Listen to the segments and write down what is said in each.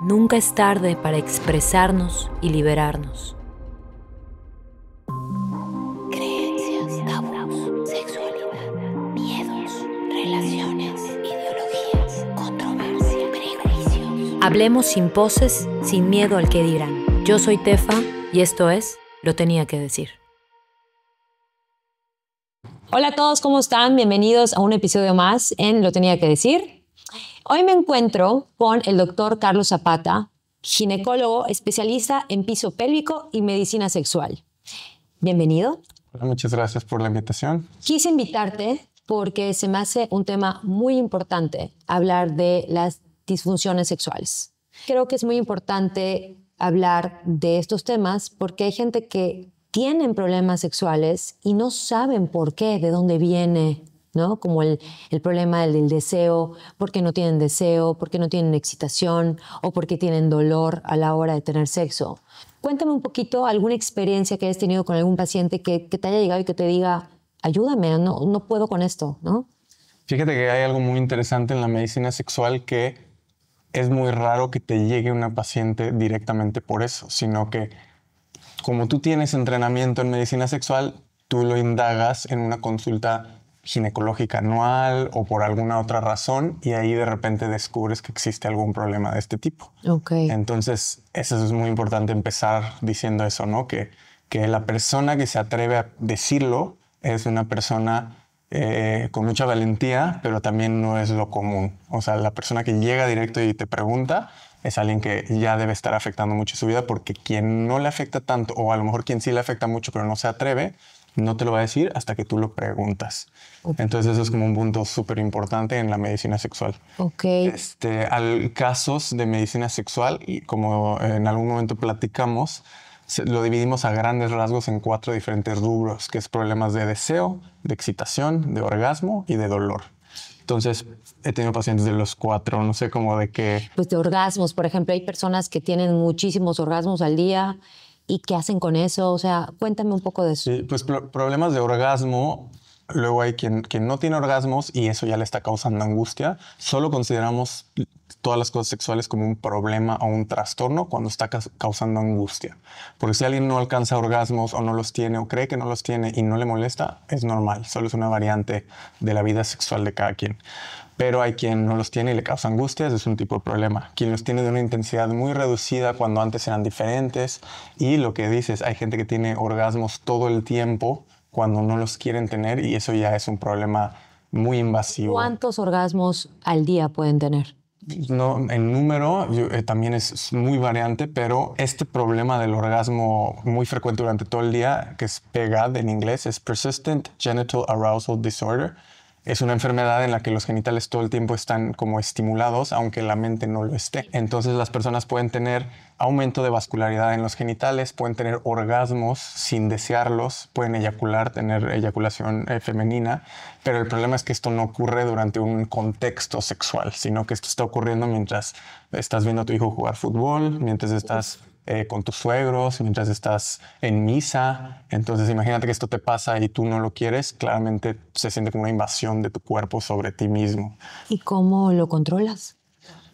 Nunca es tarde para expresarnos y liberarnos. Creencias, tabús, sexualidad, miedos, relaciones, ideologías, controversia, prejuicios. Hablemos sin poses, sin miedo al que dirán. Yo soy Tefa y esto es Lo Tenía que Decir. Hola a todos, ¿cómo están? Bienvenidos a un episodio más en Lo Tenía que Decir. Hoy me encuentro con el doctor Carlos Zapata, ginecólogo especialista en piso pélvico y medicina sexual. Bienvenido. Hola, muchas gracias por la invitación. Quise invitarte porque se me hace un tema muy importante hablar de las disfunciones sexuales. Creo que es muy importante hablar de estos temas porque hay gente que tienen problemas sexuales y no saben por qué, de dónde viene, ¿no? Como el problema del deseo, porque no tienen deseo, porque no tienen excitación o porque tienen dolor a la hora de tener sexo. Cuéntame un poquito alguna experiencia que hayas tenido con algún paciente que te haya llegado y que te diga, ayúdame, no puedo con esto, ¿no? Fíjate que hay algo muy interesante en la medicina sexual que es muy raro que te llegue una paciente directamente por eso, sino que como tú tienes entrenamiento en medicina sexual, tú lo indagas en una consulta ginecológica anual o por alguna otra razón y ahí de repente descubres que existe algún problema de este tipo. Okay. Entonces, eso es muy importante empezar diciendo eso, ¿no? Que la persona que se atreve a decirlo es una persona con mucha valentía, pero también no es lo común. O sea, la persona que llega directo y te pregunta es alguien que ya debe estar afectando mucho su vida, porque quien no le afecta tanto, o a lo mejor quien sí le afecta mucho pero no se atreve, no te lo va a decir hasta que tú lo preguntas. Entonces eso es como un punto súper importante en la medicina sexual. Okay. Casos de medicina sexual, y como en algún momento platicamos, lo dividimos a grandes rasgos en 4 diferentes rubros, que es problemas de deseo, de excitación, de orgasmo y de dolor. Entonces, he tenido pacientes de los 4, no sé cómo de qué. Pues de orgasmos, por ejemplo, hay personas que tienen muchísimos orgasmos al día y ¿qué hacen con eso? O sea, cuéntame un poco de eso. Sí, pues problemas de orgasmo. Luego hay quien no tiene orgasmos y eso ya le está causando angustia. Solo consideramos todas las cosas sexuales como un problema o un trastorno cuando está causando angustia. Porque si alguien no alcanza orgasmos o no los tiene o cree que no los tiene y no le molesta, es normal. Solo es una variante de la vida sexual de cada quien. Pero hay quien no los tiene y le causa angustia, ese es un tipo de problema. Quien los tiene de una intensidad muy reducida cuando antes eran diferentes. Y lo que dices, hay gente que tiene orgasmos todo el tiempo cuando no los quieren tener y eso ya es un problema muy invasivo. ¿Cuántos orgasmos al día pueden tener? No, el número también es muy variante, pero este problema del orgasmo muy frecuente durante todo el día, que es PGAD en inglés, es Persistent Genital Arousal Disorder. Es una enfermedad en la que los genitales todo el tiempo están como estimulados, aunque la mente no lo esté. Entonces las personas pueden tener aumento de vascularidad en los genitales, pueden tener orgasmos sin desearlos, pueden eyacular, tener eyaculación femenina, pero el problema es que esto no ocurre durante un contexto sexual, sino que esto está ocurriendo mientras estás viendo a tu hijo jugar fútbol, mientras estás con tus suegros, mientras estás en misa. Entonces imagínate que esto te pasa y tú no lo quieres, claramente se siente como una invasión de tu cuerpo sobre ti mismo. ¿Y cómo lo controlas?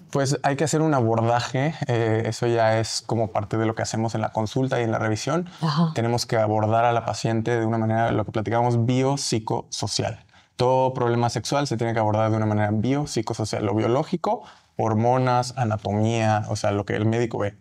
Pues hay que hacer un abordaje, eso ya es como parte de lo que hacemos en la consulta y en la revisión. Ajá. Tenemos que abordar a la paciente de una manera, lo que platicamos, biopsicosocial. Todo problema sexual se tiene que abordar de una manera biopsicosocial, lo biológico, hormonas, anatomía, o sea, lo que el médico ve.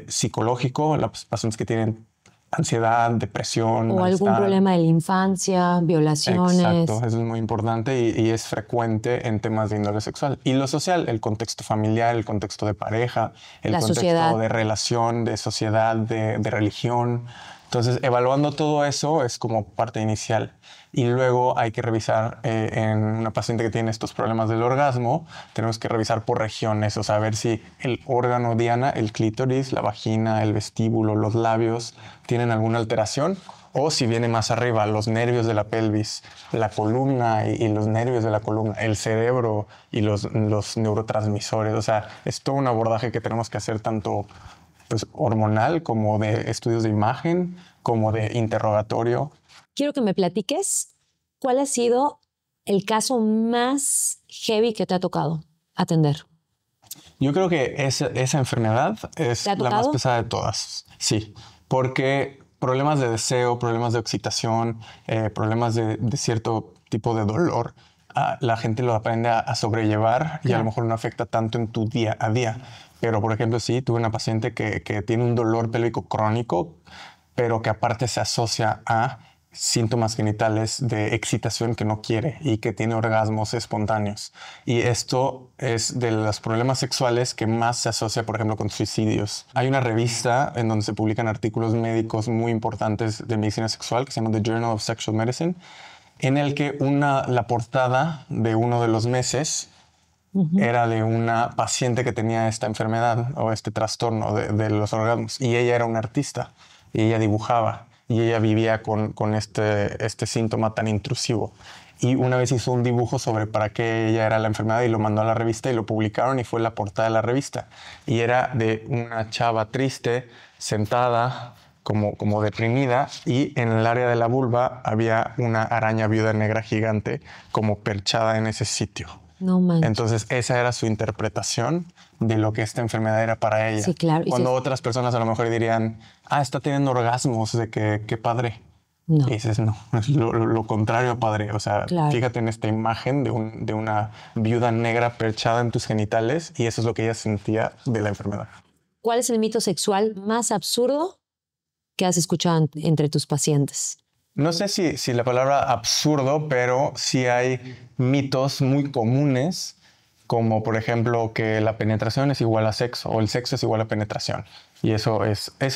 Psicológico, las pacientes que tienen ansiedad, depresión, O malestar. algún problema de la infancia, violaciones. Exacto, eso es muy importante y es frecuente en temas de índole sexual. Y lo social, el contexto familiar, el contexto de pareja, el contexto sociedad. de relación, de sociedad, de religión. Entonces, evaluando todo eso es como parte inicial. Y luego hay que revisar en una paciente que tiene estos problemas del orgasmo, tenemos que revisar por regiones, o sea, ver si el órgano diana, el clítoris, la vagina, el vestíbulo, los labios, tienen alguna alteración. O si viene más arriba, los nervios de la pelvis, la columna y los nervios de la columna, el cerebro y los neurotransmisores. O sea, es todo un abordaje que tenemos que hacer tanto pues, hormonal como de estudios de imagen, como de interrogatorio. Quiero que me platiques cuál ha sido el caso más heavy que te ha tocado atender. Yo creo que esa enfermedad es ¿Te ha la más tocado? pesada de todas. Sí, porque problemas de deseo, problemas de excitación, problemas de cierto tipo de dolor, la gente lo aprende a sobrellevar y a lo Claro. mejor no afecta tanto en tu día a día. Pero, por ejemplo, sí, tuve una paciente que tiene un dolor pélvico crónico, pero que aparte se asocia a síntomas genitales de excitación que no quiere y que tiene orgasmos espontáneos. Y esto es de los problemas sexuales que más se asocia, por ejemplo, con suicidios. Hay una revista en donde se publican artículos médicos muy importantes de medicina sexual que se llama The Journal of Sexual Medicine, en el que la portada de uno de los meses era de una paciente que tenía esta enfermedad o este trastorno de los orgasmos. Y ella era una artista y ella dibujaba y ella vivía con este síntoma tan intrusivo. Y una vez hizo un dibujo sobre para qué ella era la enfermedad y lo mandó a la revista y lo publicaron y fue la portada de la revista. Y era de una chava triste, sentada, como deprimida, y en el área de la vulva había una araña viuda negra gigante como perchada en ese sitio. No manches. Entonces esa era su interpretación de lo que esta enfermedad era para ella. Sí, claro. Cuando otras personas a lo mejor dirían, está teniendo orgasmos, de que qué padre. No. Y dices, no, es lo contrario a padre. O sea, Claro. fíjate en esta imagen de una viuda negra perchada en tus genitales y eso es lo que ella sentía de la enfermedad. ¿Cuál es el mito sexual más absurdo que has escuchado entre tus pacientes? No sé si la palabra absurdo, pero sí hay mitos muy comunes, como por ejemplo que la penetración es igual a sexo o el sexo es igual a penetración. Y eso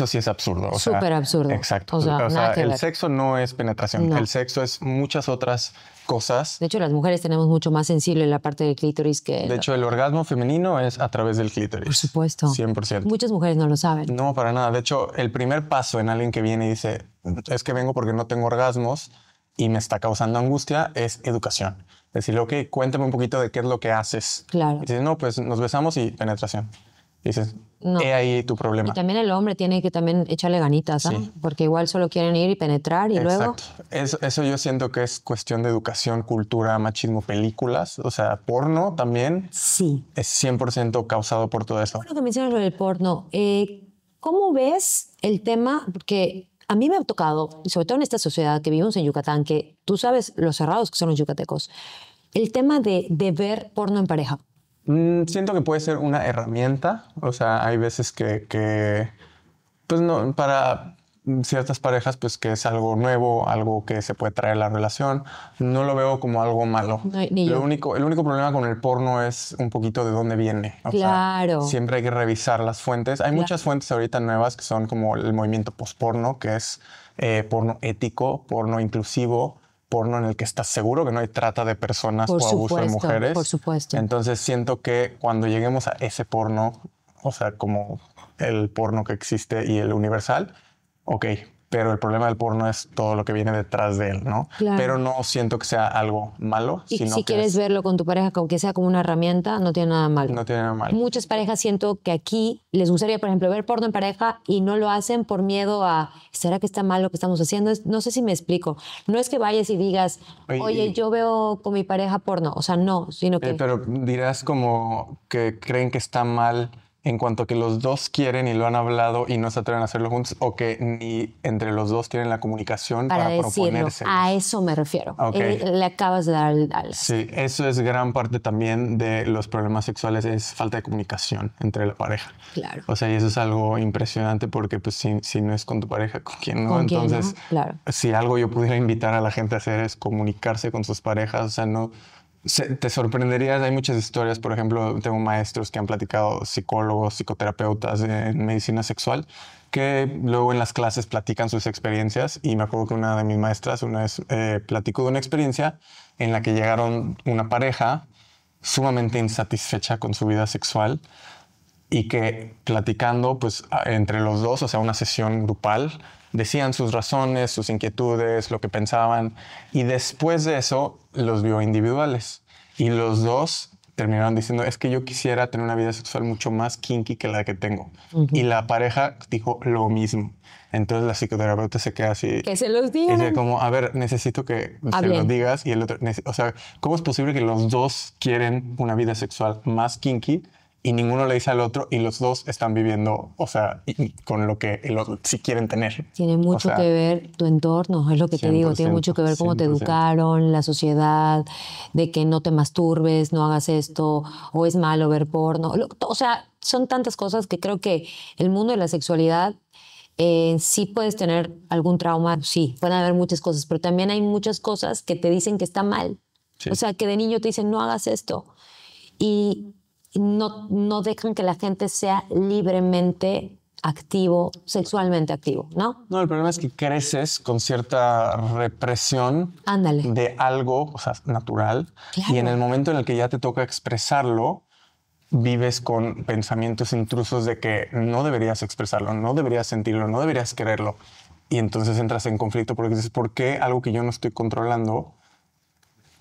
sí es absurdo. O sea, Súper absurdo. Exacto. O sea, nada que el ver. sexo no es penetración. No. El sexo es muchas otras cosas. De hecho, las mujeres tenemos mucho más sensible la parte del clítoris que... De hecho, el orgasmo femenino es a través del clítoris. Por supuesto. 100%. Muchas mujeres no lo saben. No, para nada. De hecho, el primer paso en alguien que viene y dice, es que vengo porque no tengo orgasmos y me está causando angustia, es educación. Decirle, ok, cuéntame un poquito de qué es lo que haces. Claro. Y dices, no, pues nos besamos y penetración. Y dices, No. he ahí tu problema. Y también el hombre tiene que también echarle ganitas, ¿ah? Sí. Porque igual solo quieren ir y penetrar y luego... Exacto. Eso yo siento que es cuestión de educación, cultura, machismo, películas. O sea, porno también Sí. es 100% causado por todo eso. Bueno, que mencionas lo del porno, ¿cómo ves el tema? Porque a mí me ha tocado, y sobre todo en esta sociedad que vivimos en Yucatán, que tú sabes lo cerrados que son los yucatecos, el tema de ver porno en pareja. Siento que puede ser una herramienta. O sea, hay veces que pues no, para ciertas parejas, pues que es algo nuevo, algo que se puede traer a la relación. No lo veo como algo malo. No, ni yo. El único problema con el porno es un poquito de dónde viene. O sea, Claro. siempre hay que revisar las fuentes. Hay muchas fuentes ahorita nuevas que son como el movimiento post-porno, que es porno ético, porno inclusivo, porno en el que estás seguro que no hay trata de personas Por o abuso de supuesto, mujeres. por supuesto. Entonces siento que cuando lleguemos a ese porno, o sea, como el porno que existe y el universal, ok, pero el problema del porno es todo lo que viene detrás de él, ¿no? Claro. Pero no siento que sea algo malo, Y sino si que quieres verlo con tu pareja, aunque sea como una herramienta, no tiene nada malo. no tiene nada malo. Muchas parejas siento que aquí les gustaría, por ejemplo, ver porno en pareja y no lo hacen por miedo a, ¿será que está mal lo que estamos haciendo? No sé si me explico. No es que vayas y digas, oye, yo veo con mi pareja porno. O sea, no, sino que... Pero dirás como que creen que está mal en cuanto a que los dos quieren y lo han hablado y no se atreven a hacerlo juntos, o que ni entre los dos tienen la comunicación para decirlo, proponerse. a eso me refiero. Ok. Le acabas de dar al... Sí, eso es gran parte también de los problemas sexuales, es falta de comunicación entre la pareja. Claro. O sea, y eso es algo impresionante porque pues si no es con tu pareja, ¿con quién no? ¿Con quién, Entonces, no? Claro. si algo yo pudiera invitar a la gente a hacer es comunicarse con sus parejas, o sea, no... Te sorprenderías, hay muchas historias, por ejemplo, tengo maestros que han platicado, psicólogos, psicoterapeutas en medicina sexual, que luego en las clases platican sus experiencias y me acuerdo que una de mis maestras una vez platicó de una experiencia en la que llegaron una pareja sumamente insatisfecha con su vida sexual y que platicando pues entre los dos, o sea, una sesión grupal, decían sus razones, sus inquietudes, lo que pensaban y después de eso los vio individuales y los dos terminaron diciendo es que yo quisiera tener una vida sexual mucho más kinky que la que tengo. Y la pareja dijo lo mismo. Entonces la psicoterapeuta se queda así. Que se los digan. Y dice como, a ver, necesito que se Hablen. lo digas y el otro, o sea, ¿cómo es posible que los dos quieren una vida sexual más kinky y ninguno le dice al otro y los dos están viviendo, o sea, con lo que el otro sí quieren tener. Tiene mucho que ver tu entorno, es lo que te digo, tiene mucho que ver cómo te 100%. educaron, la sociedad, de que no te masturbes, no hagas esto, o es malo ver porno. O sea, son tantas cosas que creo que el mundo de la sexualidad, sí puedes tener algún trauma, sí, pueden haber muchas cosas, pero también hay muchas cosas que te dicen que está mal. Sí. O sea, que de niño te dicen, no hagas esto. Y no dejan que la gente sea libremente activo, sexualmente activo, ¿no? No, el problema es que creces con cierta represión Ándale. de algo, o sea, natural. Claro. Y en el momento en el que ya te toca expresarlo, vives con pensamientos intrusos de que no deberías expresarlo, no deberías sentirlo, no deberías quererlo. Y entonces entras en conflicto porque dices, ¿por qué algo que yo no estoy controlando,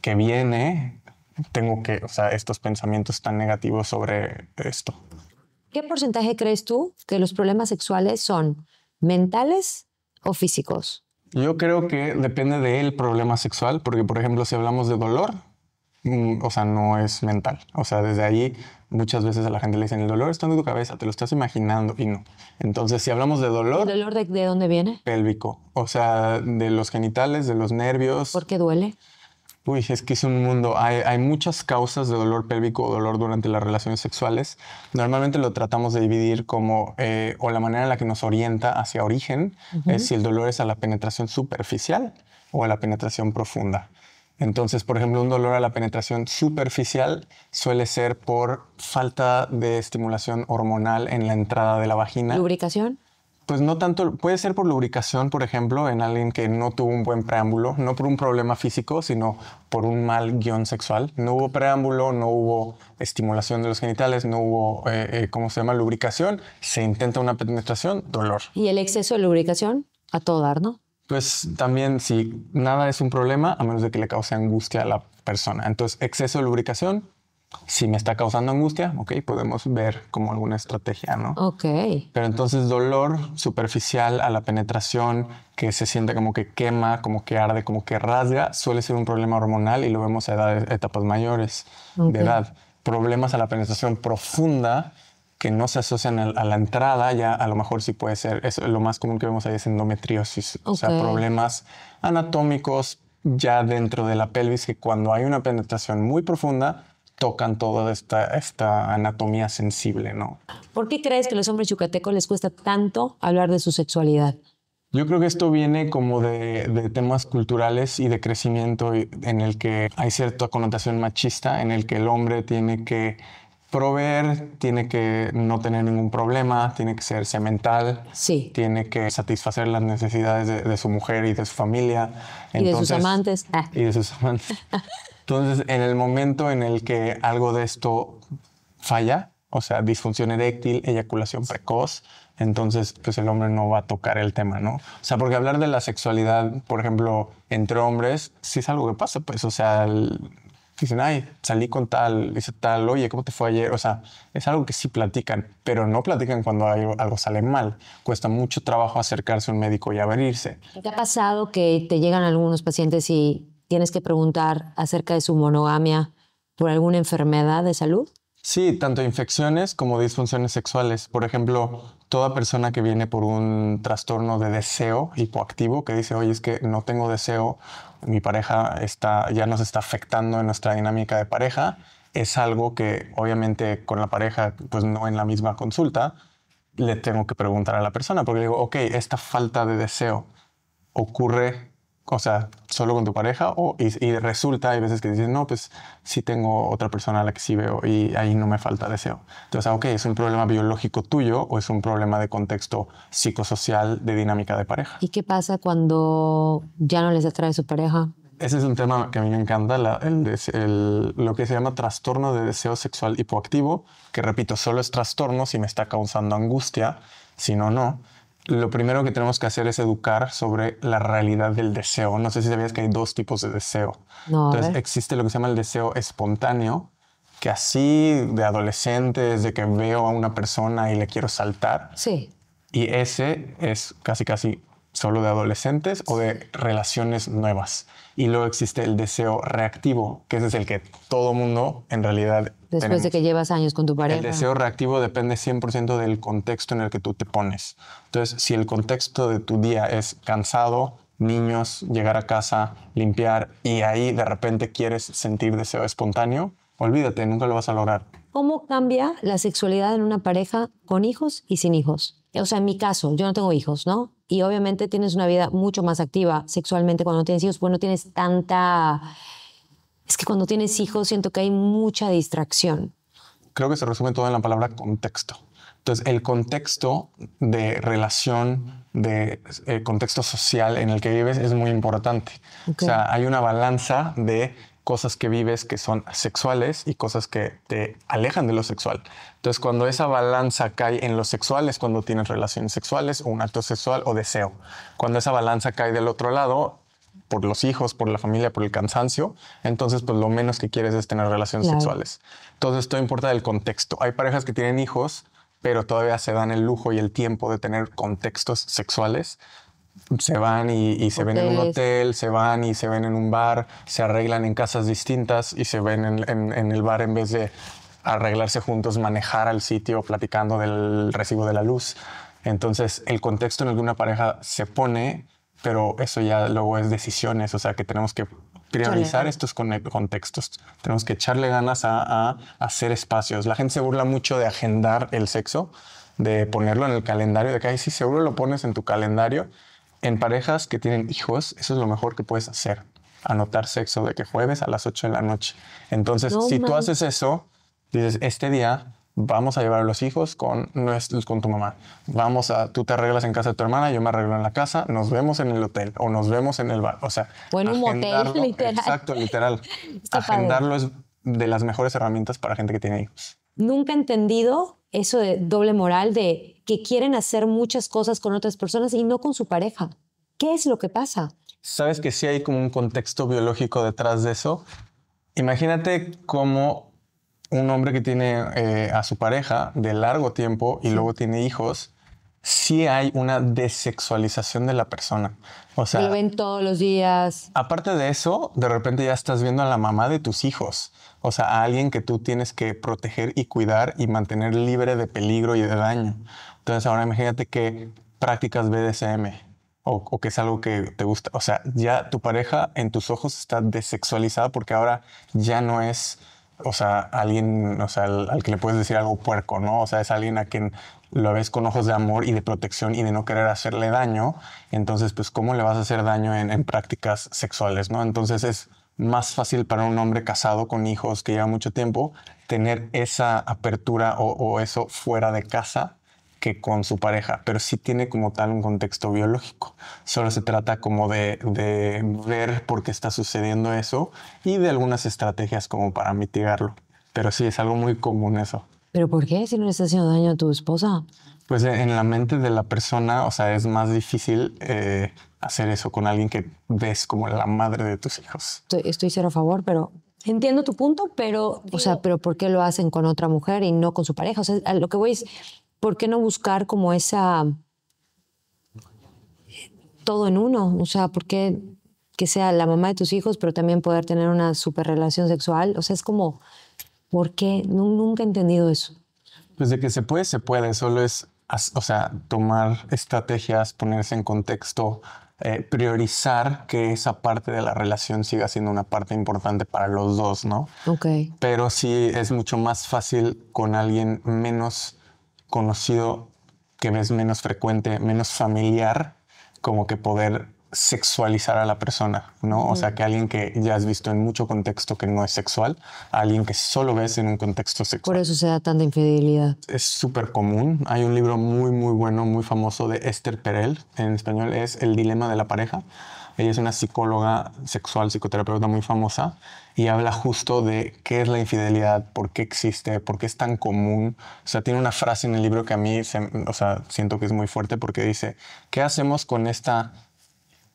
que viene, tengo que, o sea, estos pensamientos tan negativos sobre esto? ¿Qué porcentaje crees tú que los problemas sexuales son mentales o físicos? Yo creo que depende del problema sexual, porque, por ejemplo, si hablamos de dolor, o sea, no es mental. O sea, desde ahí muchas veces a la gente le dicen, el dolor está en tu cabeza, te lo estás imaginando, y no. Entonces, si hablamos de dolor... ¿El dolor de dónde viene? Pélvico, o sea, de los genitales, de los nervios. ¿Por qué duele? Uy, es que es un mundo. Hay muchas causas de dolor pélvico o dolor durante las relaciones sexuales. Normalmente lo tratamos de dividir como, o la manera en la que nos orienta hacia origen, es si el dolor es a la penetración superficial o a la penetración profunda. Entonces, por ejemplo, un dolor a la penetración superficial suele ser por falta de estimulación hormonal en la entrada de la vagina. ¿Lubricación? Pues no tanto, puede ser por lubricación, por ejemplo, en alguien que no tuvo un buen preámbulo, no por un problema físico, sino por un mal guión sexual. No hubo preámbulo, no hubo estimulación de los genitales, no hubo, ¿cómo se llama? Lubricación. Se intenta una penetración, dolor. ¿Y el exceso de lubricación? A todo dar, ¿no? Pues también si nada es un problema, a menos de que le cause angustia a la persona. Entonces, exceso de lubricación, si me está causando angustia, ok, podemos ver como alguna estrategia, ¿no? Ok. Pero entonces dolor superficial a la penetración, que se siente como que quema, como que arde, como que rasga, suele ser un problema hormonal y lo vemos a etapas mayores de edad. Problemas a la penetración profunda que no se asocian a la entrada, ya a lo mejor sí puede ser, eso, lo más común que vemos ahí es endometriosis, o sea, problemas anatómicos ya dentro de la pelvis que cuando hay una penetración muy profunda tocan toda esta anatomía sensible, ¿no? ¿Por qué crees que a los hombres yucatecos les cuesta tanto hablar de su sexualidad? Yo creo que esto viene como de temas culturales y de crecimiento en el que hay cierta connotación machista, en el que el hombre tiene que proveer, tiene que no tener ningún problema, tiene que ser semental, Sí. tiene que satisfacer las necesidades de su mujer y de su familia. Y de sus amantes. Y de sus amantes. Entonces, en el momento en el que algo de esto falla, o sea, disfunción eréctil, eyaculación precoz, entonces pues el hombre no va a tocar el tema, ¿no? O sea, porque hablar de la sexualidad, por ejemplo, entre hombres, sí es algo que pasa, pues, o sea, dicen, ay, salí con tal, dice tal, oye, ¿cómo te fue ayer? O sea, es algo que sí platican, pero no platican cuando algo sale mal. Cuesta mucho trabajo acercarse a un médico y abrirse. ¿Te ha pasado que te llegan algunos pacientes y tienes que preguntar acerca de su monogamia por alguna enfermedad de salud? Sí, tanto infecciones como disfunciones sexuales. Por ejemplo, toda persona que viene por un trastorno de deseo hipoactivo, que dice, oye, es que no tengo deseo, mi pareja ya nos está afectando en nuestra dinámica de pareja, es algo que obviamente con la pareja, pues no en la misma consulta, le tengo que preguntar a la persona, porque digo, ok, esta falta de deseo ocurre, o sea, solo con tu pareja y resulta, hay veces que dices, no, pues sí tengo otra persona a la que sí veo y ahí no me falta deseo. Entonces, ok, ¿es un problema biológico tuyo o es un problema de contexto psicosocial de dinámica de pareja? ¿Y qué pasa cuando ya no les atrae su pareja? Ese es un tema que a mí me encanta, lo que se llama trastorno de deseo sexual hipoactivo, que repito, solo es trastorno si me está causando angustia, si no, no. Lo primero que tenemos que hacer es educar sobre la realidad del deseo. No sé si sabías que hay dos tipos de deseo. No, entonces existe lo que se llama el deseo espontáneo, que así de adolescente, desde que veo a una persona y le quiero saltar. Sí. Y ese es casi solo de adolescentes o de relaciones nuevas. Y luego existe el deseo reactivo, que ese es el que todo mundo en realidad Después tenemos. de que llevas años con tu pareja. El deseo reactivo depende 100% del contexto en el que tú te pones. Entonces, si el contexto de tu día es cansado, niños, llegar a casa, limpiar, y ahí de repente quieres sentir deseo espontáneo, olvídate, nunca lo vas a lograr. ¿Cómo cambia la sexualidad en una pareja con hijos y sin hijos? O sea, en mi caso, yo no tengo hijos, ¿no? Y obviamente tienes una vida mucho más activa sexualmente cuando no tienes hijos, pues no tienes tanta... Es que cuando tienes hijos siento que hay mucha distracción. Creo que se resume todo en la palabra contexto. Entonces, el contexto de relación, de contexto social en el que vives es muy importante. Okay. O sea, hay una balanza de cosas que vives que son sexuales y cosas que te alejan de lo sexual. Entonces, cuando esa balanza cae en lo sexual es cuando tienes relaciones sexuales o un acto sexual o deseo. Cuando esa balanza cae del otro lado, por los hijos, por la familia, por el cansancio, entonces pues lo menos que quieres es tener relaciones sexuales. Entonces, todo importa del contexto. Hay parejas que tienen hijos, pero todavía se dan el lujo y el tiempo de tener contextos sexuales. Se van y se ven en un hotel, se van y se ven en un bar, se arreglan en casas distintas y se ven en el bar en vez de arreglarse juntos, manejar al sitio platicando del recibo de la luz. Entonces, el contexto en el que una pareja se pone, pero eso ya luego es decisiones, o sea que tenemos que priorizar estos contextos. Tenemos que echarle ganas a hacer espacios. La gente se burla mucho de agendar el sexo, de ponerlo en el calendario, de que ay, sí, seguro lo pones en tu calendario. En parejas que tienen hijos, eso es lo mejor que puedes hacer. Anotar sexo de que jueves a las 8 de la noche. Entonces, si tú haces eso, dices, este día vamos a llevar a los hijos con tu mamá. Tú te arreglas en casa de tu hermana, yo me arreglo en la casa, nos vemos en el hotel o nos vemos en el bar. O sea, o en un motel, literal. Exacto, literal. Agendarlo es de las mejores herramientas para gente que tiene hijos. Nunca he entendido eso de doble moral, de que quieren hacer muchas cosas con otras personas y no con su pareja. ¿Qué es lo que pasa? Sabes que sí hay como un contexto biológico detrás de eso. Imagínate cómo un hombre que tiene a su pareja de largo tiempo y luego tiene hijos, sí hay una desexualización de la persona. O sea, lo ven todos los días. Aparte de eso, de repente ya estás viendo a la mamá de tus hijos. O sea, a alguien que tú tienes que proteger y cuidar y mantener libre de peligro y de daño. Entonces ahora imagínate que practicas BDSM o que es algo que te gusta. O sea, ya tu pareja en tus ojos está desexualizada porque ahora ya no es, o sea, alguien, o sea, al que le puedes decir algo puerco, ¿no? O sea, es alguien a quien lo ves con ojos de amor y de protección y de no querer hacerle daño. Entonces, pues, ¿cómo le vas a hacer daño en prácticas sexuales, no? Entonces es más fácil para un hombre casado con hijos que lleva mucho tiempo tener esa apertura o eso fuera de casa que con su pareja, pero sí tiene como tal un contexto biológico. Solo se trata como de ver por qué está sucediendo eso y de algunas estrategias como para mitigarlo. Pero sí, es algo muy común eso. ¿Pero por qué? Si no le estás haciendo daño a tu esposa. Pues en la mente de la persona, o sea, es más difícil hacer eso con alguien que ves como la madre de tus hijos. Estoy cero a favor, pero entiendo tu punto, pero, o sea, pero ¿por qué lo hacen con otra mujer y no con su pareja? O sea, a lo que voy es, ¿por qué no buscar como esa todo en uno? O sea, ¿por qué que sea la mamá de tus hijos, pero también poder tener una super relación sexual? O sea, es como, ¿por qué? Nunca he entendido eso. Pues de que se puede, solo es, o sea, tomar estrategias, ponerse en contexto, priorizar que esa parte de la relación siga siendo una parte importante para los dos, ¿no? Ok. Pero sí es mucho más fácil con alguien menos conocido, que ves menos frecuente, menos familiar, como que poder sexualizar a la persona, ¿no? O sea, que alguien que ya has visto en mucho contexto que no es sexual, a alguien que solo ves en un contexto sexual. Por eso se da tanta infidelidad. Es súper común. Hay un libro muy, muy bueno, muy famoso de Esther Perel, en español es El dilema de la pareja. Ella es una psicóloga sexual, psicoterapeuta muy famosa y habla justo de qué es la infidelidad, por qué existe, por qué es tan común. O sea, tiene una frase en el libro que a mí, siento que es muy fuerte porque dice, ¿qué hacemos con esta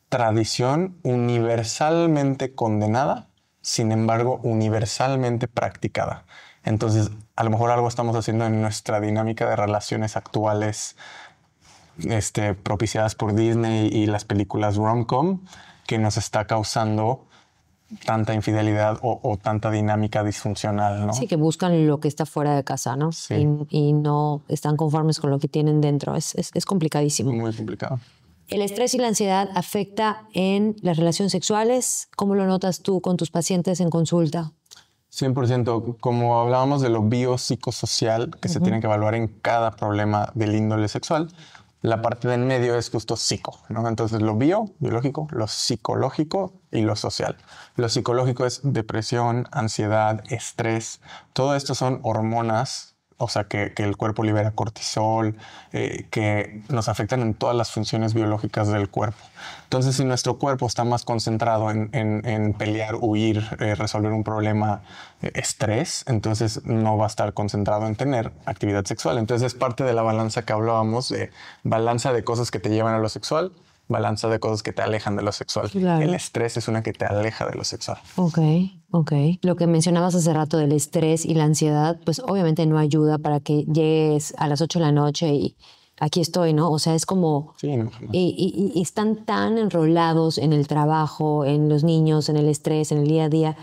tradición universalmente condenada, sin embargo, universalmente practicada? Entonces, a lo mejor algo estamos haciendo en nuestra dinámica de relaciones actuales propiciadas por Disney y las películas rom-com que nos está causando tanta infidelidad o tanta dinámica disfuncional, ¿no? Sí, que buscan lo que está fuera de casa, ¿no? Sí. Y no están conformes con lo que tienen dentro. Es complicadísimo. Muy complicado. ¿El estrés y la ansiedad afecta en las relaciones sexuales? ¿Cómo lo notas tú con tus pacientes en consulta? 100%. Como hablábamos de lo biopsicosocial que se tiene que evaluar en cada problema del índole sexual, la parte del medio es justo psico, ¿no? Entonces lo biológico, lo psicológico y lo social. Lo psicológico es depresión, ansiedad, estrés. Todo esto son hormonas, o sea, que el cuerpo libera cortisol, que nos afectan en todas las funciones biológicas del cuerpo. Entonces, si nuestro cuerpo está más concentrado en pelear, huir, resolver un problema, estrés, entonces no va a estar concentrado en tener actividad sexual. Entonces, es parte de la balanza que hablábamos, de balanza de cosas que te llevan a lo sexual, balanza de cosas que te alejan de lo sexual. Claro. El estrés es una que te aleja de lo sexual. Ok. Lo que mencionabas hace rato del estrés y la ansiedad, pues obviamente no ayuda para que llegues a las 8 de la noche y aquí estoy, ¿no? O sea, es como... Sí, no. Y están tan enrolados en el trabajo, en los niños, en el estrés, en el día a día,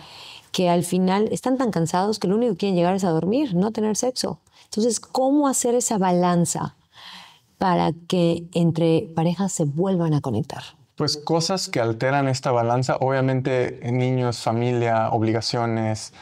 que al final están tan cansados que lo único que quieren llegar es a dormir, no tener sexo. Entonces, ¿cómo hacer esa balanza para que entre parejas se vuelvan a conectar? Pues cosas que alteran esta balanza, obviamente niños, familia, obligaciones,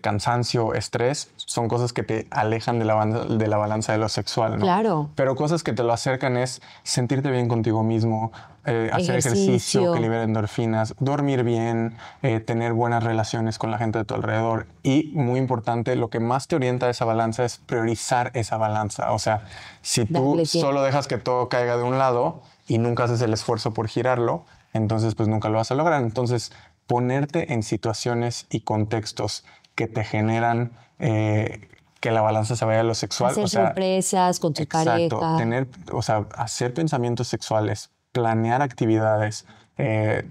cansancio, estrés, son cosas que te alejan de la balanza de lo sexual, ¿no? Claro. Pero cosas que te lo acercan es sentirte bien contigo mismo, hacer ejercicio que libere endorfinas, dormir bien, tener buenas relaciones con la gente de tu alrededor. Y muy importante, lo que más te orienta a esa balanza es priorizar esa balanza. O sea, si tú solo dejas que todo caiga de un lado y nunca haces el esfuerzo por girarlo, entonces pues nunca lo vas a lograr. Entonces, ponerte en situaciones y contextos que te generan que la balanza se vaya a lo sexual. Hacer sorpresas con tu pareja. Hacer pensamientos sexuales, planear actividades,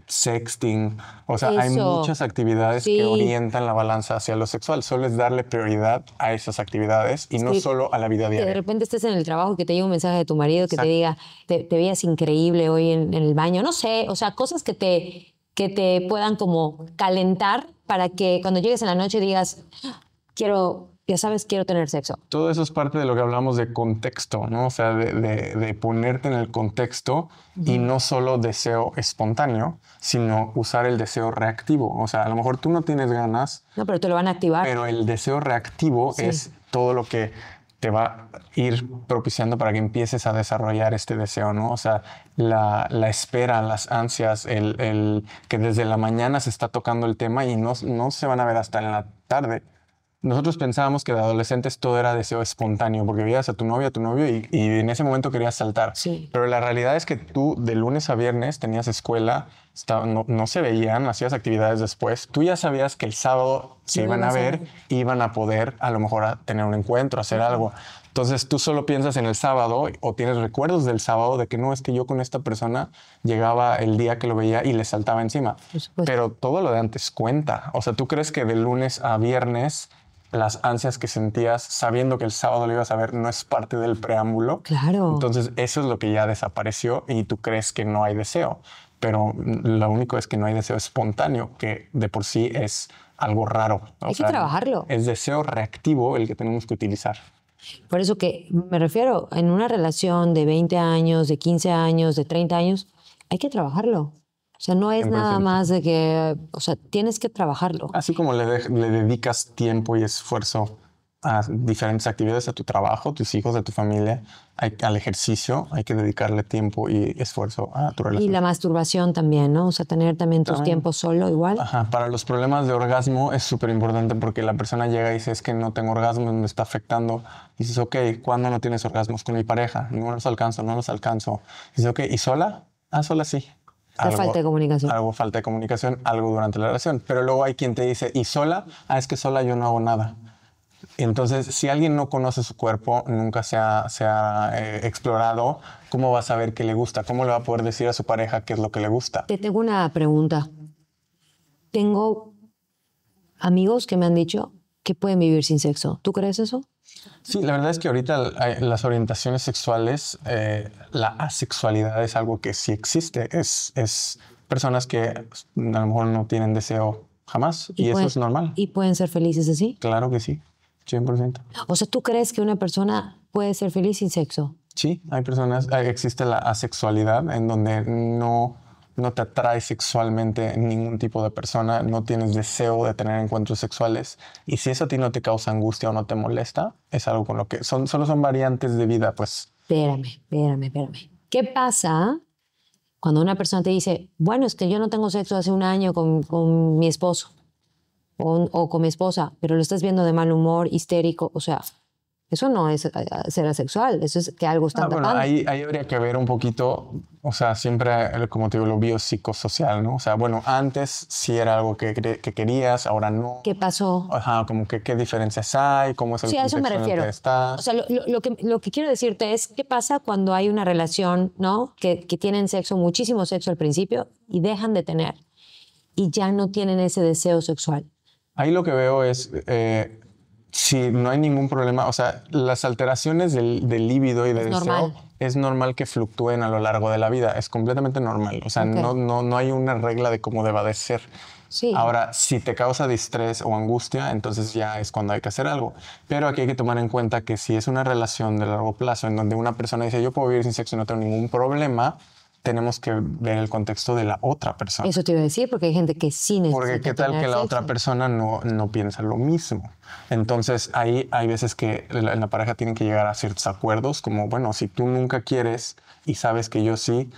sexting. O sea, hay muchas actividades que orientan la balanza hacia lo sexual. Solo es darle prioridad a esas actividades y no solo a la vida diaria. Que de repente estés en el trabajo, que te llegue un mensaje de tu marido que te diga, te veías increíble hoy en el baño. No sé, o sea, cosas que te puedan como calentar para que cuando llegues en la noche digas, quiero tener sexo. Todo eso es parte de lo que hablamos de contexto, ¿no? O sea, de ponerte en el contexto y no solo deseo espontáneo, sino usar el deseo reactivo. O sea, a lo mejor tú no tienes ganas. No, pero te lo van a activar. Pero el deseo reactivo es todo lo que te va a ir propiciando para que empieces a desarrollar este deseo, ¿no? O sea, la espera, las ansias, el que desde la mañana se está tocando el tema y no se van a ver hasta en la tarde. Nosotros pensábamos que de adolescentes todo era deseo espontáneo, porque veías a tu novia, a tu novio y en ese momento querías saltar. Sí. Pero la realidad es que tú de lunes a viernes tenías escuela, no se veían, hacías actividades después. Tú ya sabías que el sábado se iban a ver, iban a poder a lo mejor a tener un encuentro, hacer algo. Entonces tú solo piensas en el sábado o tienes recuerdos del sábado de que no, es que yo con esta persona llegaba el día que lo veía y le saltaba encima. Pero todo lo de antes cuenta. O sea, ¿tú crees que de lunes a viernes las ansias que sentías sabiendo que el sábado lo ibas a ver no es parte del preámbulo? Claro. Entonces eso es lo que ya desapareció y tú crees que no hay deseo. Pero lo único es que no hay deseo espontáneo, que de por sí es algo raro. Hay que trabajarlo. Es deseo reactivo el que tenemos que utilizar. Por eso que me refiero, en una relación de 20 años, de 15 años, de 30 años, hay que trabajarlo. O sea, no es 100%. nada más de que, o sea, tienes que trabajarlo. Así como le dedicas tiempo y esfuerzo a diferentes actividades, a tu trabajo, tus hijos, a tu familia, al ejercicio, hay que dedicarle tiempo y esfuerzo a tu relación. Y la masturbación también, ¿no? O sea, tener también tus tiempos solo igual. Ajá, para los problemas de orgasmo es súper importante porque la persona llega y dice, es que no tengo orgasmos, me está afectando. Y dices, ok, ¿cuándo no tienes orgasmos? Con mi pareja, no los alcanzo. Y dices, ok, ¿y sola? Sola sí. Falta de comunicación. Algo falta de comunicación, algo durante la relación. Pero luego hay quien te dice, ¿y sola? Es que sola yo no hago nada. Entonces, si alguien no conoce su cuerpo, nunca se ha explorado, ¿cómo va a saber qué le gusta? ¿Cómo le va a poder decir a su pareja qué es lo que le gusta? Te tengo una pregunta. Tengo amigos que me han dicho que pueden vivir sin sexo. ¿Tú crees eso? Sí, la verdad es que ahorita las orientaciones sexuales, la asexualidad es algo que sí existe. Es personas que a lo mejor no tienen deseo jamás y eso es normal. ¿Y pueden ser felices así? Claro que sí, 100%. O sea, ¿tú crees que una persona puede ser feliz sin sexo? Sí, hay personas, existe la asexualidad en donde no te atrae sexualmente ningún tipo de persona, no tienes deseo de tener encuentros sexuales. Y si eso a ti no te causa angustia o no te molesta, es algo con lo que solo son variantes de vida, pues. Espérame. ¿Qué pasa cuando una persona te dice, bueno, es que yo no tengo sexo hace un año con mi esposo o con mi esposa, pero lo estás viendo de mal humor, histérico? O sea, eso no es ser asexual, eso es que algo está tapando. Bueno, ahí habría que ver un poquito, o sea, siempre, como te digo, lo biopsicosocial, ¿no? O sea, bueno, antes sí era algo que querías, ahora no. ¿Qué pasó? Ajá, como que qué diferencias hay, cómo es el Sí, a eso me contexto en el refiero. que estás. O sea, lo que quiero decirte es, ¿qué pasa cuando hay una relación, ¿no? Que tienen sexo, muchísimo sexo al principio y dejan de tener y ya no tienen ese deseo sexual? Ahí lo que veo es, si no hay ningún problema, o sea, las alteraciones del líbido y del deseo normal. es normal que fluctúen a lo largo de la vida, es completamente normal, o sea, Ok. no hay una regla de cómo deba de ser. Sí. Ahora, si te causa distrés o angustia, entonces ya es cuando hay que hacer algo. Pero aquí hay que tomar en cuenta que si es una relación de largo plazo en donde una persona dice yo puedo vivir sin sexo y no tengo ningún problema, tenemos que ver el contexto de la otra persona. Eso te iba a decir, porque hay gente que sí necesita Porque qué tal tener que la sexo. otra persona no piensa lo mismo. Entonces ahí hay veces que en la pareja tienen que llegar a ciertos acuerdos, como bueno, si tú nunca quieres y sabes que yo sí,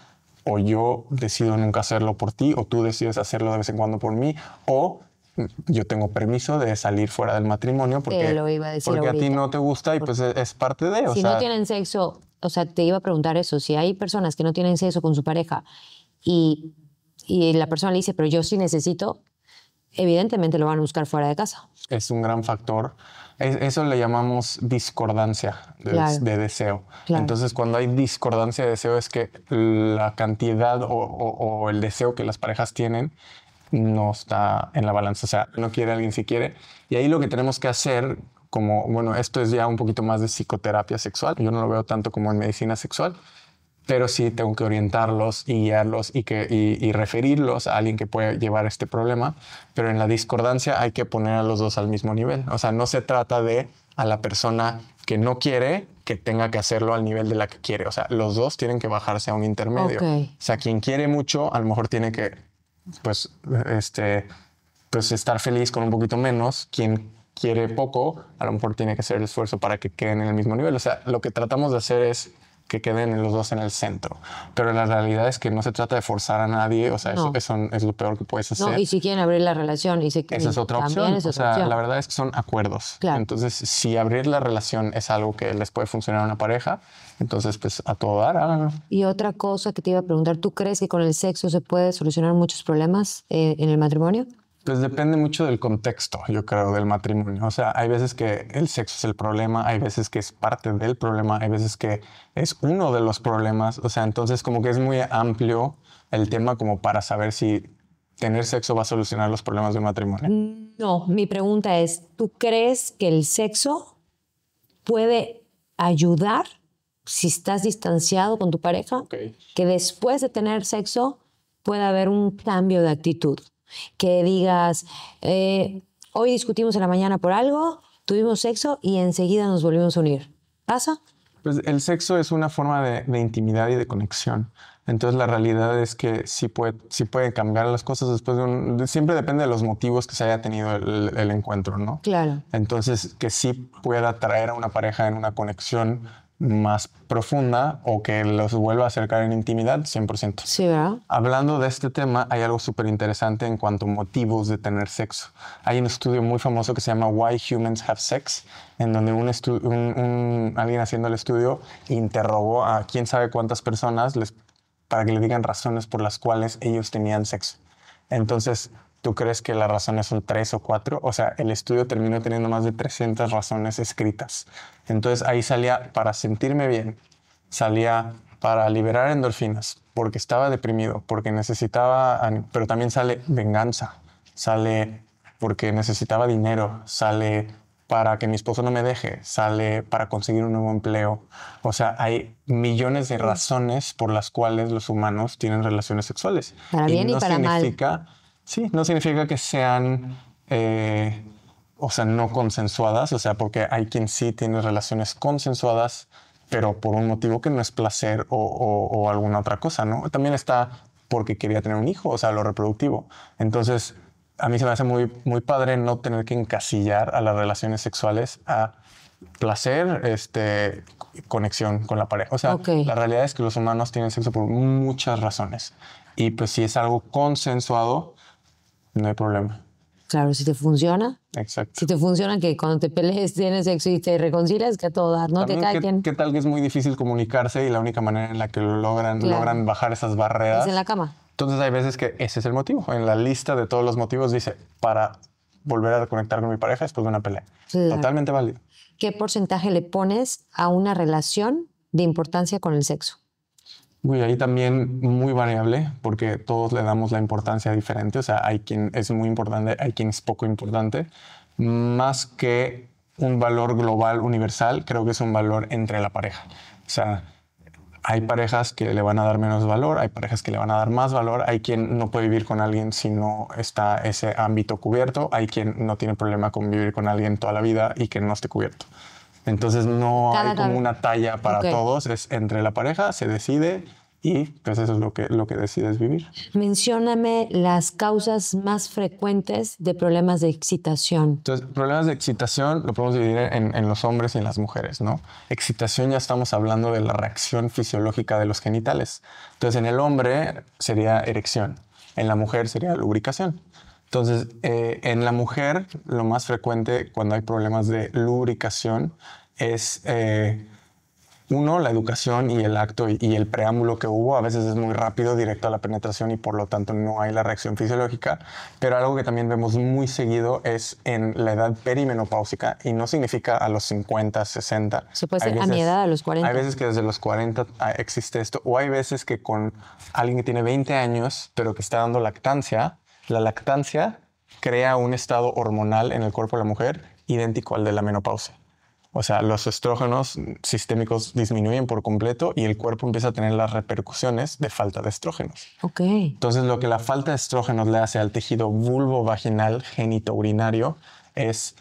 o yo decido nunca hacerlo por ti, o tú decides hacerlo de vez en cuando por mí, o yo tengo permiso de salir fuera del matrimonio porque, Te lo iba a decir porque a ti ahorita. no te gusta y pues es parte de, o Si sea, no tienen sexo, o sea, te iba a preguntar eso, si hay personas que no tienen sexo con su pareja y la persona le dice, pero yo sí necesito, evidentemente lo van a buscar fuera de casa. es un gran factor. Eso le llamamos discordancia Claro. de deseo. Claro. Entonces, cuando hay discordancia de deseo es que la cantidad o el deseo que las parejas tienen no está en la balanza. O sea, no quiere alguien si quiere. Y ahí lo que tenemos que hacer, como, bueno, esto es ya un poquito más de psicoterapia sexual. Yo no lo veo tanto como en medicina sexual, pero sí tengo que orientarlos y guiarlos y referirlos a alguien que puede llevar este problema. Pero en la discordancia hay que poner a los dos al mismo nivel. O sea, no se trata de a la persona que no quiere que tenga que hacerlo al nivel de la que quiere. O sea, los dos tienen que bajarse a un intermedio. Ok. O sea, quien quiere mucho a lo mejor tiene que, pues estar feliz con un poquito menos. Quien quiere poco a lo mejor tiene que hacer el esfuerzo para que queden en el mismo nivel. O sea, lo que tratamos de hacer es que queden los dos en el centro. Pero la realidad es que no se trata de forzar a nadie, o sea, No. eso es lo peor que puedes hacer. No, y si quieren abrir la relación y se Esa es otra también opción. es O otra sea, opción. la verdad es que son acuerdos. Claro. Entonces, si abrir la relación es algo que les puede funcionar a una pareja, entonces, pues a todo dar, háganlo. Y otra cosa que te iba a preguntar, ¿tú crees que con el sexo se puede solucionar muchos problemas en el matrimonio? Pues depende mucho del contexto, yo creo, del matrimonio. O sea, hay veces que el sexo es el problema, hay veces que es parte del problema, hay veces que es uno de los problemas. O sea, entonces como que es muy amplio el tema como para saber si tener sexo va a solucionar los problemas del matrimonio. No, mi pregunta es, ¿tú crees que el sexo puede ayudar si estás distanciado con tu pareja? Ok. Que después de tener sexo pueda haber un cambio de actitud. Que digas, hoy discutimos en la mañana por algo, tuvimos sexo y enseguida nos volvimos a unir. ¿Pasa? Pues el sexo es una forma de intimidad y de conexión. Entonces la realidad es que sí pueden cambiar las cosas después de siempre depende de los motivos que se haya tenido el encuentro, ¿no? Claro. Entonces que sí pueda traer a una pareja en una conexión más profunda o que los vuelva a acercar en intimidad, 100%. Sí, ¿verdad? Hablando de este tema, hay algo súper interesante en cuanto a motivos de tener sexo. Hay un estudio muy famoso que se llama Why Humans Have Sex, en donde alguien haciendo el estudio interrogó a quién sabe cuántas personas para que le digan razones por las cuales ellos tenían sexo. Entonces, ¿tú crees que las razones son 3 o 4? O sea, el estudio terminó teniendo más de 300 razones escritas. Entonces, ahí salía para sentirme bien, salía para liberar endorfinas, porque estaba deprimido, porque necesitaba, pero también sale venganza, sale porque necesitaba dinero, sale para que mi esposo no me deje, sale para conseguir un nuevo empleo. O sea, hay millones de razones por las cuales los humanos tienen relaciones sexuales. Para bien y para mal. Sí, no significa que sean, o sea, no consensuadas, o sea, porque hay quien sí tiene relaciones consensuadas, pero por un motivo que no es placer o alguna otra cosa, ¿no? También está porque quería tener un hijo, o sea, lo reproductivo. Entonces, a mí se me hace muy, muy padre no tener que encasillar a las relaciones sexuales a placer, conexión con la pareja. O sea, la realidad es que los humanos tienen sexo por muchas razones. Y pues si es algo consensuado, no hay problema. Claro, si te funciona. Exacto. Si te funciona que cuando te pelees tienes sexo y te reconcilias, que a todo dar, no también te caigan. ¿Qué tal que es muy difícil comunicarse y la única manera en la que lo logran bajar esas barreras? Es en la cama. Entonces hay veces que ese es el motivo. En la lista de todos los motivos dice, para volver a reconectar con mi pareja después de una pelea. Claro. Totalmente válido. ¿Qué porcentaje le pones a una relación de importancia con el sexo? Uy, ahí también muy variable, porque todos le damos la importancia diferente. O sea, hay quien es muy importante, hay quien es poco importante. Más que un valor global universal, creo que es un valor entre la pareja. O sea, hay parejas que le van a dar menos valor, hay parejas que le van a dar más valor, hay quien no puede vivir con alguien si no está ese ámbito cubierto, hay quien no tiene problema con vivir con alguien toda la vida y que no esté cubierto. Entonces no hay como una talla para todos, es entre la pareja, se decide y pues eso es lo que decides vivir. Mencióname las causas más frecuentes de problemas de excitación. Entonces, problemas de excitación lo podemos dividir en los hombres y en las mujeres, ¿no? Excitación ya estamos hablando de la reacción fisiológica de los genitales. Entonces, en el hombre sería erección, en la mujer sería lubricación. Entonces, en la mujer, lo más frecuente cuando hay problemas de lubricación es, uno, la educación y el acto y el preámbulo que hubo. A veces es muy rápido, directo a la penetración y por lo tanto no hay la reacción fisiológica. Pero algo que también vemos muy seguido es en la edad perimenopáusica y no significa a los 50, 60. Se puede ser a mi edad, a los 40. Hay veces que desde los 40 existe esto o hay veces que con alguien que tiene 20 años pero que está dando lactancia, la lactancia crea un estado hormonal en el cuerpo de la mujer idéntico al de la menopausia. O sea, los estrógenos sistémicos disminuyen por completo y el cuerpo empieza a tener las repercusiones de falta de estrógenos. Okay. Entonces, lo que la falta de estrógenos le hace al tejido vulvovaginal genitourinario es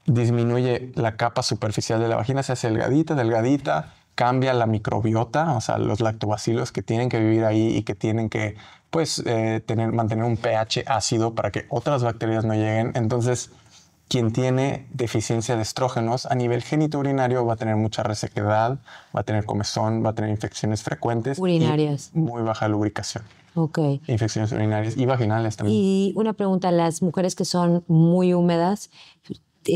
disminuye la capa superficial de la vagina, se hace delgadita, cambia la microbiota, o sea, los lactobacilos que tienen que vivir ahí y que tienen que pues, mantener un pH ácido para que otras bacterias no lleguen. Entonces, quien tiene deficiencia de estrógenos a nivel genitourinario va a tener mucha resequedad, va a tener comezón, va a tener infecciones frecuentes. Urinarias. Y muy baja lubricación. Okay. Infecciones urinarias y vaginales también. Y una pregunta, las mujeres que son muy húmedas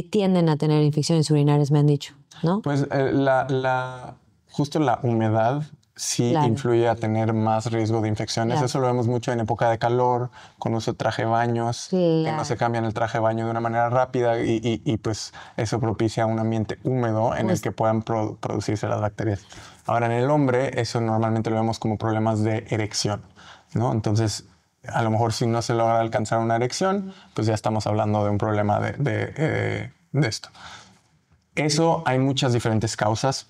tienden a tener infecciones urinarias, me han dicho, ¿no? Pues justo la humedad sí influye a tener más riesgo de infecciones. Eso lo vemos mucho en época de calor, con uso de traje de baños, que no se cambian el traje de baño de una manera rápida y pues eso propicia un ambiente húmedo en el que puedan producirse las bacterias. Ahora, en el hombre, eso normalmente lo vemos como problemas de erección, ¿no? Entonces, a lo mejor si no se logra alcanzar una erección, pues ya estamos hablando de un problema de esto. Eso hay muchas diferentes causas.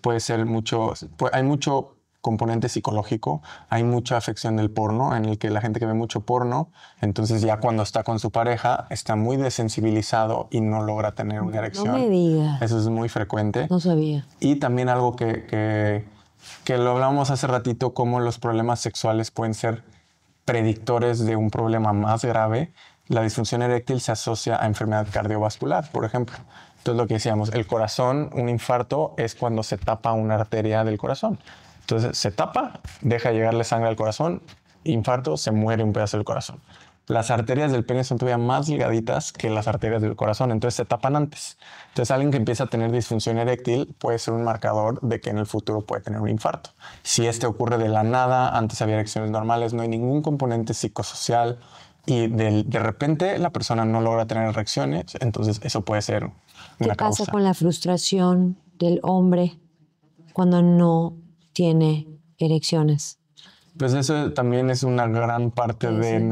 Hay mucho componente psicológico, hay mucha afección del porno, en el que la gente que ve mucho porno, entonces ya cuando está con su pareja, está muy desensibilizado y no logra tener una erección. No me digas. Eso es muy frecuente. No sabía. Y también algo que lo hablamos hace ratito, cómo los problemas sexuales pueden ser predictores de un problema más grave. La disfunción eréctil se asocia a enfermedad cardiovascular, por ejemplo. Entonces lo que decíamos, el corazón, un infarto es cuando se tapa una arteria del corazón. Entonces se tapa, deja llegarle sangre al corazón, infarto, se muere un pedazo del corazón. Las arterias del pene son todavía más delgaditas que las arterias del corazón, entonces se tapan antes. Entonces alguien que empieza a tener disfunción eréctil puede ser un marcador de que en el futuro puede tener un infarto. Si este ocurre de la nada, antes había erecciones normales, no hay ningún componente psicosocial y de repente la persona no logra tener erecciones, entonces eso puede ser una causa. ¿Qué pasa con la frustración del hombre cuando no tiene erecciones? Pues eso también es una gran parte Sí, de sí.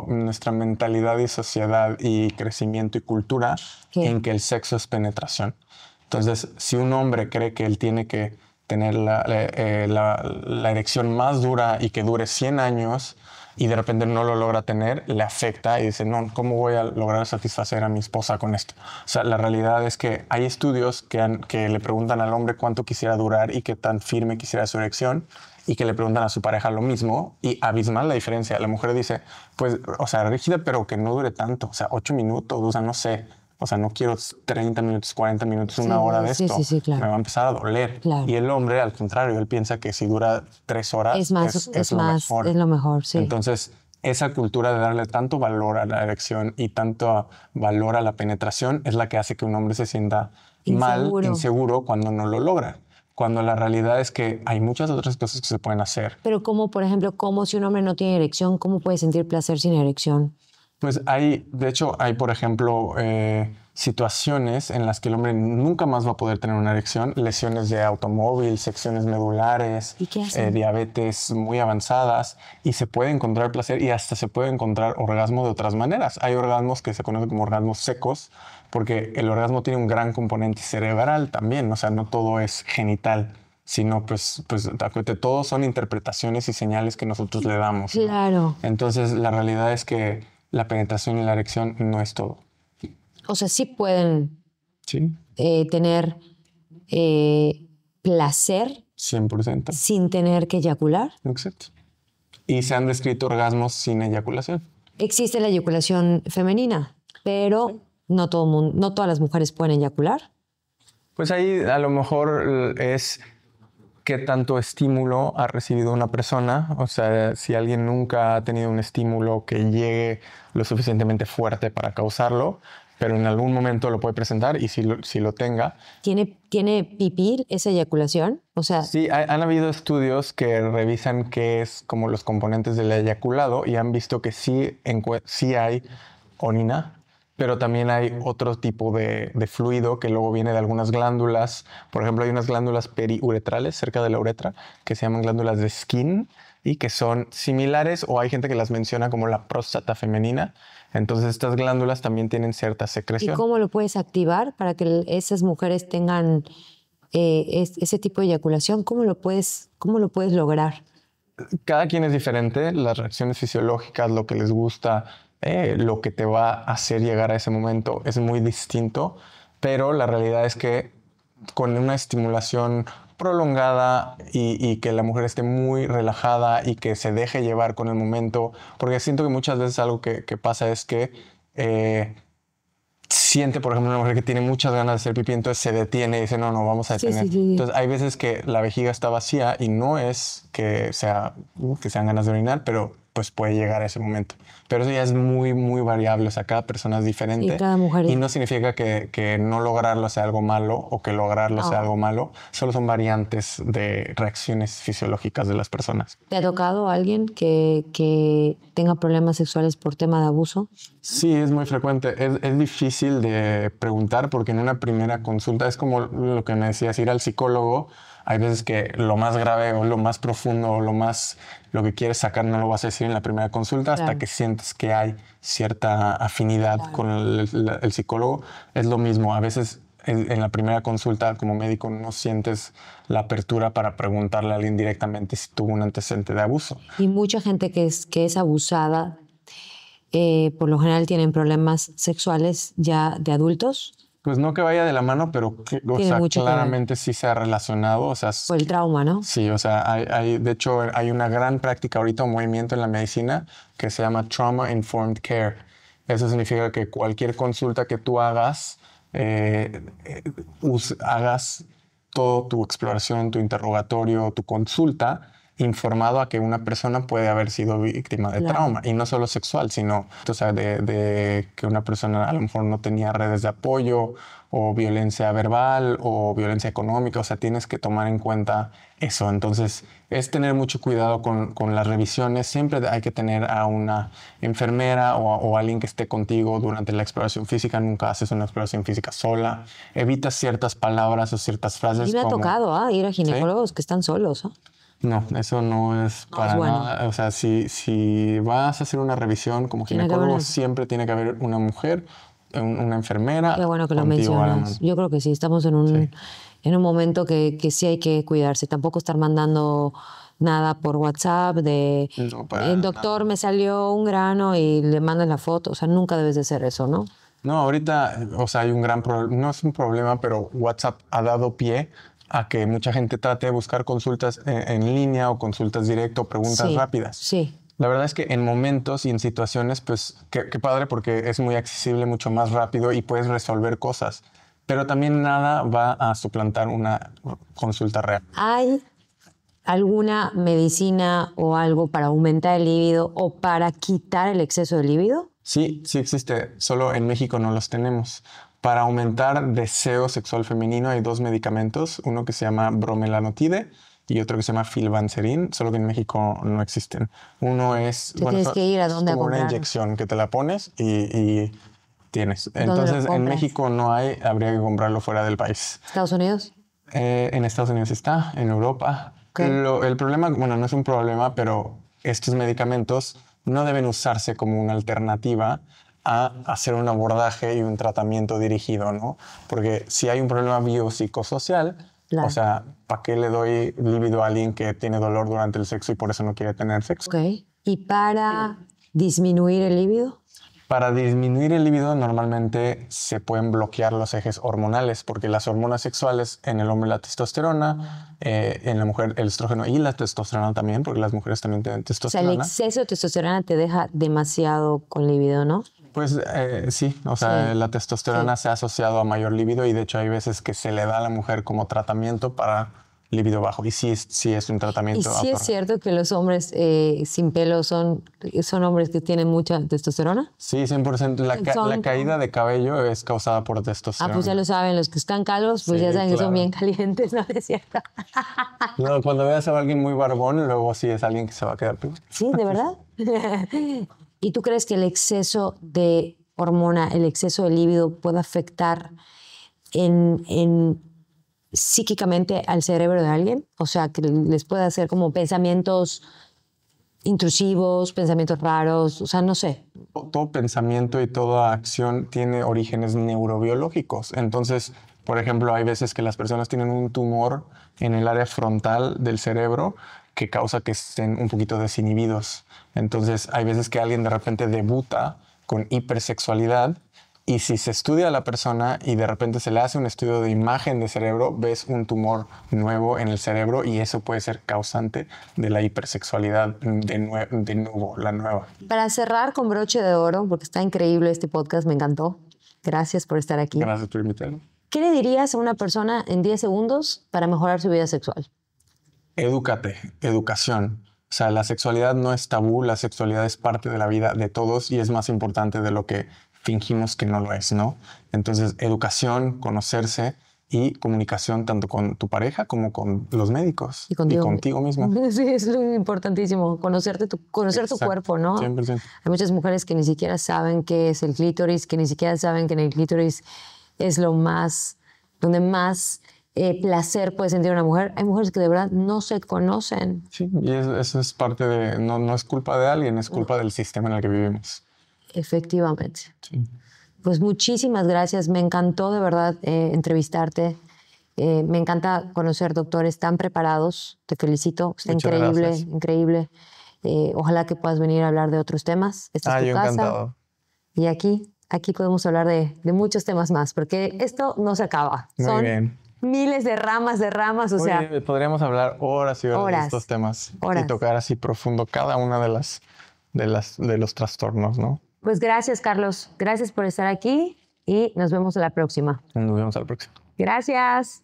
nuestra mentalidad y sociedad y crecimiento y cultura ¿Qué? en que el sexo es penetración. Entonces, si un hombre cree que él tiene que tener la erección más dura y que dure 100 años y de repente no lo logra tener, le afecta y dice, no, ¿cómo voy a lograr satisfacer a mi esposa con esto? O sea, la realidad es que hay estudios que le preguntan al hombre cuánto quisiera durar y qué tan firme quisiera su erección, y que le preguntan a su pareja lo mismo y abismal la diferencia. La mujer dice, pues, o sea, rígida, pero que no dure tanto, o sea, 8 minutos, o sea, no sé, o sea, no quiero 30 minutos, 40 minutos, Sí, una hora de sí, esto, sí, sí, claro. me va a empezar a doler. Claro. Y el hombre, al contrario, él piensa que si dura 3 horas Es más, es lo mejor. es lo mejor, sí. Entonces, esa cultura de darle tanto valor a la erección y tanto valor a la penetración es la que hace que un hombre se sienta mal, inseguro cuando no lo logra. Cuando la realidad es que hay muchas otras cosas que se pueden hacer. Pero como, por ejemplo, como si un hombre no tiene erección, ¿cómo puede sentir placer sin erección? Pues de hecho, hay, por ejemplo, situaciones en las que el hombre nunca más va a poder tener una erección, lesiones de automóvil, secciones medulares, ¿Y qué hacen? diabetes muy avanzadas, y se puede encontrar placer y hasta se puede encontrar orgasmo de otras maneras. Hay orgasmos que se conocen como orgasmos secos, porque el orgasmo tiene un gran componente cerebral también, o sea, no todo es genital, sino pues acuérdate, todos son interpretaciones y señales que nosotros le damos, ¿no? Claro. Entonces, la realidad es que la penetración y la erección no es todo. O sea, sí pueden Sí, tener placer 100%. sin tener que eyacular. Exacto. Y se han descrito orgasmos sin eyaculación. Existe la eyaculación femenina, pero no todo mundo, no todas las mujeres pueden eyacular. Pues ahí a lo mejor es qué tanto estímulo ha recibido una persona. O sea, si alguien nunca ha tenido un estímulo que llegue lo suficientemente fuerte para causarlo, pero en algún momento lo puede presentar, y si lo tenga. ¿Tiene pipí esa eyaculación? O sea, Sí, han habido estudios que revisan qué es como los componentes del eyaculado y han visto que sí hay orina, pero también hay otro tipo de fluido que luego viene de algunas glándulas. Por ejemplo, hay unas glándulas periuretrales cerca de la uretra que se llaman glándulas de Skene y que son similares, o hay gente que las menciona como la próstata femenina. Entonces estas glándulas también tienen cierta ¿y secreción. cómo lo puedes activar para que esas mujeres tengan ese tipo de eyaculación? ¿Cómo lo puedes lograr? Cada quien es diferente, las reacciones fisiológicas, lo que les gusta, lo que te va a hacer llegar a ese momento es muy distinto, pero la realidad es que con una estimulación prolongada y que la mujer esté muy relajada y que se deje llevar con el momento, porque siento que muchas veces algo que pasa es que siente, por ejemplo, una mujer que tiene muchas ganas de hacer pipí, entonces se detiene y dice, no, vamos a detener. Sí. Entonces hay veces que la vejiga está vacía y no es que sean ganas de orinar, pero pues puede llegar a ese momento. Pero eso ya es muy, muy variable, o sea, cada persona es diferente. Y cada mujer es... Y no significa que no lograrlo sea algo malo o que lograrlo sea algo malo, solo son variantes de reacciones fisiológicas de las personas. ¿Te ha tocado a alguien que tenga problemas sexuales por tema de abuso? Sí, es muy frecuente. Es difícil de preguntar porque en una primera consulta es como lo que me decías, ir al psicólogo. Hay veces que lo más grave o lo más profundo o lo que quieres sacar no lo vas a decir en la primera consulta hasta que sientes que hay cierta afinidad con el psicólogo. Es lo mismo. A veces en la primera consulta como médico no sientes la apertura para preguntarle a alguien directamente si tuvo un antecedente de abuso. Y mucha gente que es abusada, por lo general tienen problemas sexuales ya de adultos. Pues no que vaya de la mano, pero claramente sí se ha relacionado. O sea, por el trauma, ¿no? Sí, o sea, de hecho hay una gran práctica ahorita, un movimiento en la medicina que se llama Trauma Informed Care. Eso significa que cualquier consulta que tú hagas, hagas toda tu exploración, tu interrogatorio, tu consulta, informado a que una persona puede haber sido víctima de trauma, y no solo sexual, sino o sea, de que una persona a lo mejor no tenía redes de apoyo o violencia verbal o violencia económica. O sea, tienes que tomar en cuenta eso. Entonces, es tener mucho cuidado con las revisiones. Siempre hay que tener a una enfermera o alguien que esté contigo durante la exploración física. Nunca haces una exploración física sola. Evitas ciertas palabras o ciertas frases. Y me ha tocado ir a ginecólogos que están solos. No, eso no es para bueno. nada. O sea, si vas a hacer una revisión como Tiene que haber ginecólogo, una- siempre tiene que haber una mujer, una enfermera Qué bueno que lo contigo a la mano. mencionas. Yo creo que sí, estamos en en un momento que sí hay que cuidarse. Tampoco estar mandando nada por WhatsApp de No, para el doctor me salió un grano y le mandas la foto. O sea, nunca debes de hacer eso, ¿no? No, ahorita, o sea, hay un gran problema, no es un problema, pero WhatsApp ha dado pie a que mucha gente trate de buscar consultas en línea o consultas directo, preguntas Sí, rápidas. sí. La verdad es que en momentos y en situaciones, pues qué padre porque es muy accesible, mucho más rápido y puedes resolver cosas. Pero también nada va a suplantar una consulta real. ¿Hay alguna medicina o algo para aumentar el líbido o para quitar el exceso de líbido? Sí, sí existe, solo en México no los tenemos. Para aumentar deseo sexual femenino hay 2 medicamentos, uno que se llama bromelanotide y otro que se llama filbanserin, solo que en México no existen. Uno es, Tienes que ir a es dónde a como una comprar. inyección que te la pones y tienes. ¿Dónde lo Entonces en compras? México no hay, habría que comprarlo fuera del país. ¿Estados Unidos? En Estados Unidos está, en Europa. Ok. El problema, bueno, no es un problema, pero estos medicamentos no deben usarse como una alternativa a hacer un abordaje y un tratamiento dirigido, ¿no? Porque si hay un problema biopsicosocial, Claro. o sea, ¿para qué le doy líbido a alguien que tiene dolor durante el sexo y por eso no quiere tener sexo? Ok. ¿Y para disminuir el líbido? Para disminuir el líbido normalmente se pueden bloquear los ejes hormonales porque las hormonas sexuales en el hombre la testosterona, en la mujer el estrógeno y la testosterona también porque las mujeres también tienen O sea, el testosterona. exceso de testosterona te deja demasiado con líbido, ¿no? Pues sí, o sea, Sí. la testosterona se ha asociado a mayor líbido y de hecho hay veces que se le da a la mujer como tratamiento para líbido bajo y sí es un Y tratamiento. sí es cierto que los hombres sin pelo son hombres que tienen mucha testosterona. Sí, 100%. La caída de cabello es causada por Ah, testosterona. pues ya lo saben, los que están calvos, pues Sí, ya saben que son claro. bien calientes, ¿no es cierto? No, cuando veas a alguien muy barbón, luego sí es alguien que se va a quedar peor. Sí, ¿de verdad? ¿Y tú crees que el exceso de hormona, el exceso de líbido puede afectar en psíquicamente al cerebro de alguien? O sea, que les puede hacer como pensamientos intrusivos, pensamientos raros, o sea, no sé. Todo pensamiento y toda acción tiene orígenes neurobiológicos. Entonces, por ejemplo, hay veces que las personas tienen un tumor en el área frontal del cerebro que causa que estén un poquito desinhibidos. Entonces, hay veces que alguien de repente debuta con hipersexualidad y si se estudia a la persona y de repente se le hace un estudio de imagen de cerebro, ves un tumor nuevo en el cerebro y eso puede ser causante de la hipersexualidad de nuevo, la nueva. Para cerrar con broche de oro, porque está increíble este podcast, me encantó. Gracias por estar aquí. Gracias por invitarme. ¿Qué le dirías a una persona en 10 segundos para mejorar su vida sexual? Edúcate, educación. O sea, la sexualidad no es tabú, la sexualidad es parte de la vida de todos y es más importante de lo que fingimos que no lo es, ¿no? Entonces, educación, conocerse y comunicación tanto con tu pareja como con los médicos y contigo mismo. Sí, es lo importantísimo, conocer tu Exacto, cuerpo, ¿no? 100%. Hay muchas mujeres que ni siquiera saben qué es el clítoris, que ni siquiera saben que en el clítoris es donde más placer puede sentir una mujer. Hay mujeres que de verdad no se conocen. Sí, y eso es parte de, no es culpa de alguien, es culpa del sistema en el que vivimos. Efectivamente. Sí. Pues muchísimas gracias. Me encantó de verdad entrevistarte. Me encanta conocer doctores tan preparados. Te felicito. Está Muchas increíble, gracias. increíble. Ojalá que puedas venir a hablar de otros temas. Esta es tu Yo casa. encantado. Y aquí podemos hablar de muchos temas más, porque esto no se acaba. Muy Son bien. miles de ramas, o sea, Oye, podríamos hablar horas y horas de estos temas horas. y tocar así profundo cada una de los trastornos, ¿no? pues gracias, Carlos. Gracias por estar aquí y nos vemos a la próxima. Nos vemos al próximo. Gracias.